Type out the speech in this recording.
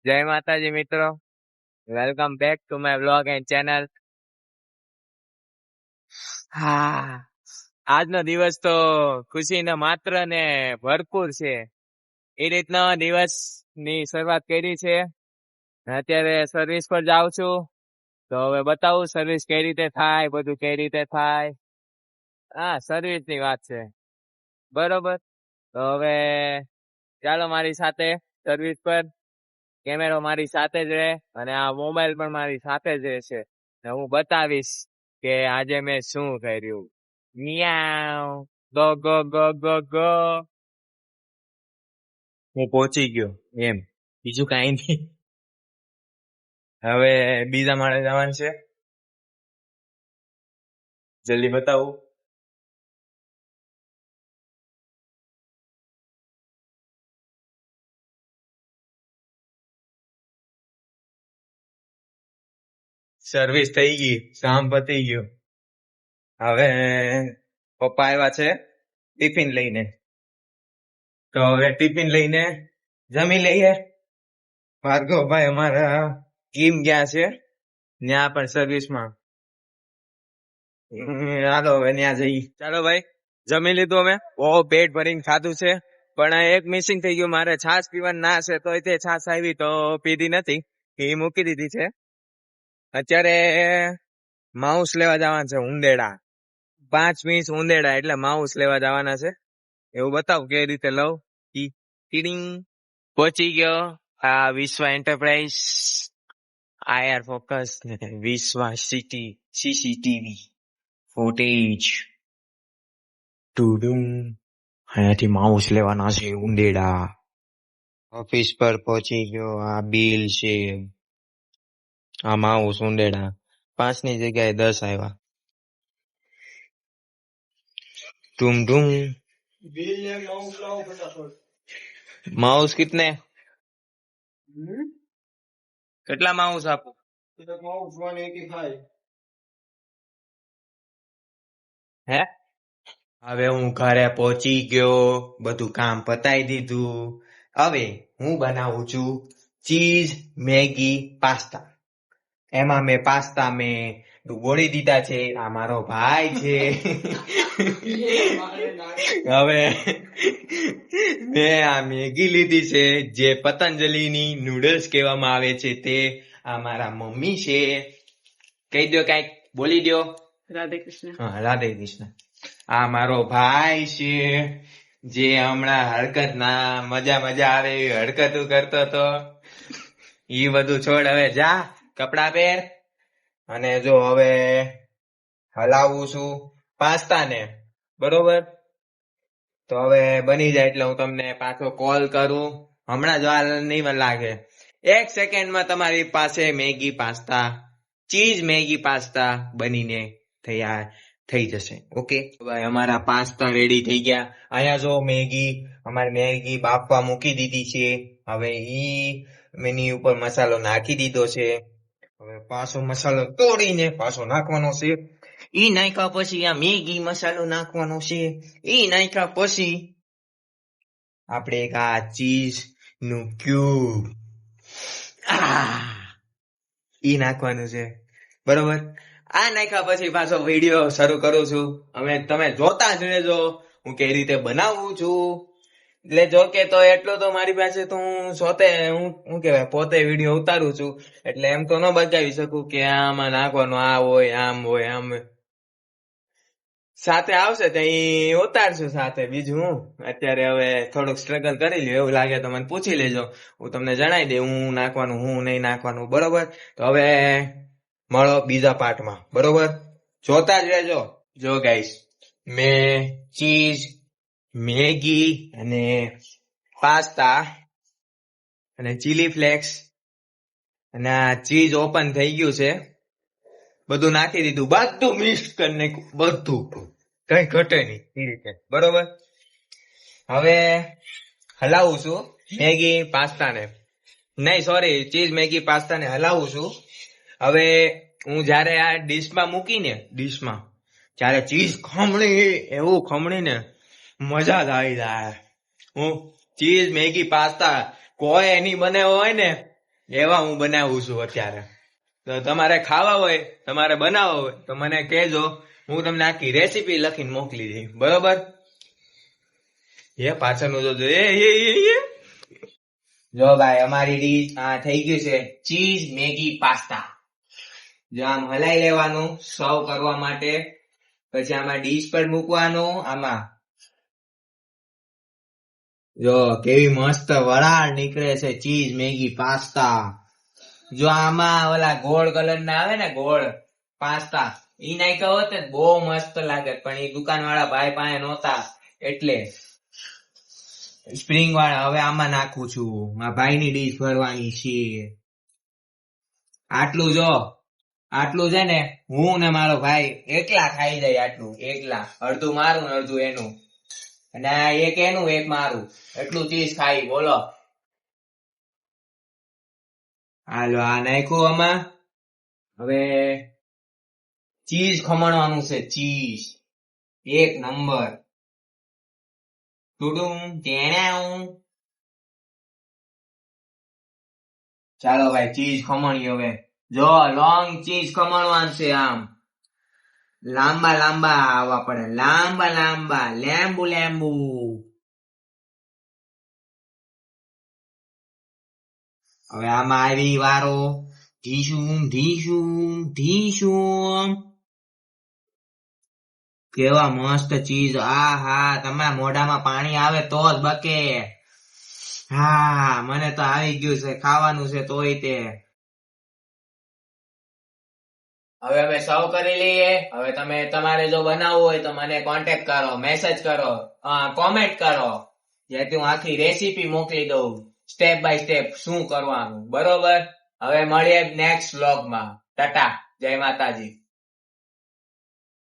જય માતાજી મિત્રો, welcome back to my vlog and channel. હા, આજનો દિવસ તો ખુશીને માત્ર ને ભરપૂર છે. એ રીતના દિવસની શરૂઆત કરી છે. અત્યારે સર્વિસ પર જાઉં છું, તો હવે બતાવું સર્વિસ કઈ રીતે થાય, બધું કઈ રીતે થાય. હા, સર્વિસ ની વાત છે, બરોબર. તો હવે ચાલો મારી સાથે સર્વિસ પર. કેમેરો મારી સાથે જ રહે અને આ મોબાઈલ પણ મારી સાથે જ રહેશે. હું બતાવીશ કે આજે મેં શું કર્યું. મિયાઉ go go go go go. હું પહોંચી ગયો એમ, બીજું કઈ નહીં. હવે બીજા માળે જવાનું છે, જલ્દી બતાવું. સર્વિસ થઈ ગઈ, કામ પતી ગયું. હવે પપ્પા આવ્યા છે ટિફિન લઈને, તો હવે ટિફિન લઈને જમી લઈએ. ભાર્ગવભાઈ અમારા કિમ ગયા છે ત્યાં પણ સર્વિસમાં. હાલો હવે ત્યાં જઈ. ચાલો ભાઈ, જમી લીધું અમે, બહુ પેટ ભરીને ખાધું છે. પણ એક મિસિંગ થઈ ગયું, મારે છાશ પીવાની ના છે, તો તે છાશ આવી તો પીધી નથી, એ મૂકી દીધી છે. અત્યારે માઉસ લેવા જવાના છે, ઉંદેડા 5 ઉંદેડા, એટલે માઉસ લેવા જવાના છે. એવું બતાવ કેવી રીતે લઉં. ટીડિંગ પહોંચી ગયો આ વિશ્વ એન્ટરપ્રાઇઝ, આઈઆર ફોકસ, વિશ્વ સિટી, સીસીટીવી ફૂટેજ. ટુડુમ, અહીંયાથી માઉસ લેવાના છે ઉંદેડા. ઓફિસ પર પહોંચી ગયો, આ બિલ છે, આ માઉસ ઉંદેડા. 5 ની જગ્યાએ 10 આવ્યા. टुम टुम माउस कितने કેટલા માઉસ આપો? હે, હવે હું ઘરે પહોંચી ગયો, બધું કામ પતાઈ દીધું. હવે હું બનાવું છું ચીઝ મેગી પાસ્તા. એમાં મેં પાસ્તા ગોળી દીધા છે. આ મારો ભાઈ છે. હવે મેં આ મેગી લીધી છે, જે પતંજલિની નૂડલ્સ કહેવામાં આવે છે તે. આ મારા મમ્મી છે. કહી દો, કઈક બોલી દો. રાધે કૃષ્ણ. હા, રાધે કૃષ્ણ. આ મારો ભાઈ છે, જે હમણાં હરકત ના મજા આવે એવી હરકતું કરતો હતો. ઈ બધું છોડ, હવે જા કપડા પહેર. અને જો હવે હલાવું છું પાસ્તા ને, બરોબર. તો હવે બની જાય એટલે હું તમને પાછો કોલ કરું. હમણાં જ વાર નહીં લાગે, 1 સેકન્ડમાં તમારી પાસે Maggi pasta, cheese Maggi pasta બનીને તૈયાર થઈ જશે. ઓકે ભાઈ, અમારા પાસ્તા રેડી થઈ ગયા. અહીંયા જો અમારી મેગી બાફવા મૂકી દીધી છે. હવે એની ઉપર મસાલો નાખી દીધો છે. હવે પાછો મસાલો તોડીને પાછો નાખવાનો છે. ઈ નાખ્યા પછી આ મેગી મસાલો નાખવાનો છે. ઈ નાખ્યા પછી આપણે એક આ ચીઝ નું ક્યુબ ઈ નાખવાનું છે, બરોબર. આ નાખ્યા પછી પાછો વિડીયો શરૂ કરું છું. હવે તમે જોતા જ રહેજો હું કઈ રીતે બનાવું છું. એટલે જો કે તો એટલો તો મારી પાસે તો હું કેવાય પોતે વિડીયો ઉતારું છું, એટલે એમ તો ન બતાવી શકું કે આમાં નાખવાનું આ હોય, આમ હોય, આમ હોય. સાથે આવશે તો એ ઉતારશું સાથે. બીજું હું અત્યારે હવે થોડુંક સ્ટ્રગલ કરી લ્યો, એવું લાગે તો મને પૂછી લેજો, હું તમને જણાવી દઉં હું નાખવાનું, હું નહીં નાખવાનું, બરોબર. તો હવે મળો બીજા પાર્ટમાં, બરોબર. જોતા જ રહેજો. જો ગાઈસ, મેં ચીઝ મેગી અને પાસ્તા અને ચીલી ફ્લેક્સ અને આ ચીઝ ઓપન થઈ ગયું છે, બધું નાખી દીધું, બધું મિક્સ કરી નાખ્યું, બધું કઈ ઘટે નહીં એ રીતે, બરોબર. હવે હલાવું છું મેગી પાસ્તા ને, નહીં સોરી, ચીઝ મેગી પાસ્તા ને હલાવું છું. હવે હું જયારે આ ડીશમાં મૂકીને, ડીશમાં જયારે ચીઝ એવું ખમણીને મજા જ આવી જાય. હું ચીઝ મેગી પાસ્તા કોઈ એની બને હોય ને એવા હું બનાવું છું અત્યારે. તો તમારે ખાવા હોય, તમારે બનાવવા હોય તો મને કહેજો, હું તમને આખી રેસીપી લખીને મોકલી દઈશ, બરોબર? પાછળનું જો જો ભાઈ અમારી ડીશ આ થઈ ગયું છે ચીઝ મેગી પાસ્તા. જો આમ હલાઈ લેવાનું સર્વ કરવા માટે, પછી આમાં ડીશ પર મૂકવાનું. આમાં જો કેવી મસ્ત વરાળ નીકળે છે ચીઝ મેગી પાસ્તા. જો આમાં ઓલા ગોળ કલર ના આવે ને ગોળ પાસ્તા, ઈ નાખ્યા હોત ને બહુ મસ્ત લાગે, પણ એ દુકાન વાળા ભાઈ પાસે નહોતા એટલે સ્પ્રિંગ વાળા. હવે આમાં નાખું છું, મારા ભાઈ ની ડીશ ભરવાની છે. આટલું છે ને હું ને મારો ભાઈ એકલા ખાઈ જાય, આટલું એકલા, અડધું મારું ને અડધું એનું, અને એક એનું એક મારું, એટલું ચીઝ ખાઈ. બોલો, હાલો આ નાખ્યું આમાં. હવે ચીઝ ખમણવાનું છે, ચીઝ એક નંબર. ચાલો ભાઈ ચીઝ ખમણી. હવે જો લોંગ ચીઝ ખમણવાનું છે, આમ લાંબા લાંબા આવવા પડે, લાંબા લાંબા, લેંબુ લેંબુ. હવે આમાં આવી વારો ઢીશું ઢીશું ઢીશું. કેવા મસ્ત ચીઝ. આ હા, તમારા મોઢામાં પાણી આવે તો જ બકે. હા મને તો આવી ગયું છે, ખાવાનું છે તોય તે. હવે અમે સર્વ કરી લઈએ. હવે તમે તમારે જો બનાવવું હોય તો મને કોન્ટેક્ટ કરો, મેસેજ કરો, કોમેન્ટ કરો, જેથી હું આખી રેસીપી મોકલી દઉં સ્ટેપ બાય સ્ટેપ શું કરવાનું, બરોબર? હવે મળીએ નેક્સ્ટ વ્લોગમાં. ટાટા, જય માતાજી.